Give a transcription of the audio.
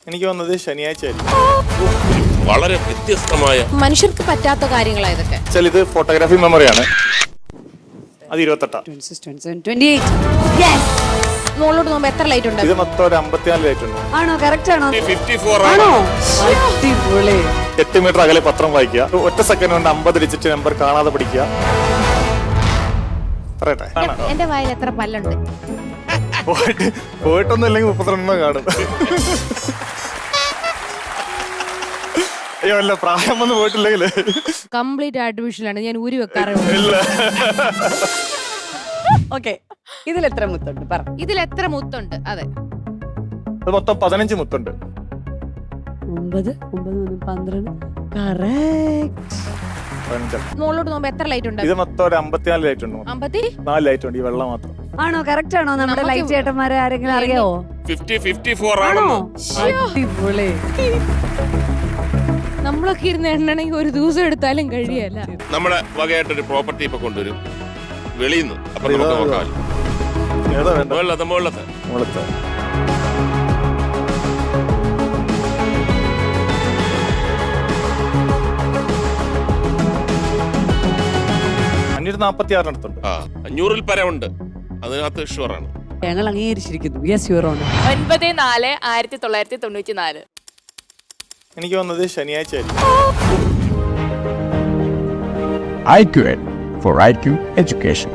എനിക്ക് വന്നത് ശനിയാഴ്ച ആയിരിക്കും. വളരെ വ്യത്യസ്തമായ മനുഷ്യർക്ക് പറ്റാത്ത കാര്യങ്ങളാ ഇതൊക്കെ. ഇത് ഫോട്ടോഗ്രാഫി മെമ്മറിയാണ്. അത് 28. മുകളിലോട്ട് നോക്കുമ്പോ എത്ര ലൈറ്റ് ഉണ്ട്? ഇത് മൊത്തം ഒരു 54 ലൈറ്റ് ഉണ്ട്. ആണോ? കറക്റ്റ് ആണോ? 54 ആണോ? അടിപൊളി. 8 മീറ്റർ അകലെ പത്രം വായിക്കുക. ഒറ്റ സെക്കൻഡ് കൊണ്ട് 50 ഡിജിറ്റ് നമ്പർ കാണാതെ പഠിക്കുക. പറയട്ടെ, എന്റെ വായിൽ എത്ര പല്ലുണ്ട്? പോയിട്ടൊന്നും ഇല്ലെങ്കിൽ 32 കാണും. അയ്യോ അല്ല, പ്രായം വന്ന് പോയിട്ടില്ലെങ്കിൽ കംപ്ലീറ്റ് ആർട്ടിഫിഷ്യൽ ആണ്. ഞാൻ ഊരി വെക്കാറുണ്ട്. ഓക്കെ, ഇതിൽ എത്ര മുത്തുണ്ട് പറ? ഇതിൽ എത്ര മുത്തുണ്ട്? അതെ, അത് മൊത്തം 15 മുത്തുണ്ട്. 9 9 12 കറക്റ്റ്. മുകളിലോട്ട് നോക്കുമ്പോ എത്ര ലൈറ്റ് ഉണ്ട്? ഇത് മൊത്തം ഒരു 54 ലൈറ്റ് ഉണ്ട്. 4 ലൈറ്റ് ഉണ്ട്, ഈ വെള്ളം മാത്രം. ആണോ? കറക്റ്റ് ആണോ? നമ്മുടെ ലൈറ്റ് ചേട്ടന്മാരെ ആരെങ്കിലും അറിയാവോ? 54 ആണോ? ആണോ? അടിപൊളി. നമ്മളൊക്കെ ഇരുന്ന് എണ്ണണെങ്കിൽ ഒരു ദിവസം എടുത്താലും കഴിയല്ല. നമ്മുടെ വകയായിട്ടൊരു പ്രോപ്പർട്ടി ഇപ്പൊ കൊണ്ടുവരും വെളിയിൽ നിന്ന്. അപ്പൊ നമുക്ക് നോക്കാമല്ലോ. ഏതാ വേണ്ട? മുകളിലത്തെ മുകളത്തെ 546 അടുത്തുണ്ട്. 500-ൽ പരം ഉണ്ട്. അതിനകത്ത് ഷുവറാണ്. ഞങ്ങൾ അംഗീകരിച്ചിരിക്കുന്നു. Yes your honour. 9/4/1994. എനിക്ക് വന്നത് ശനിയാഴ്ച ആയിരിക്കും. IQN for IQ Education.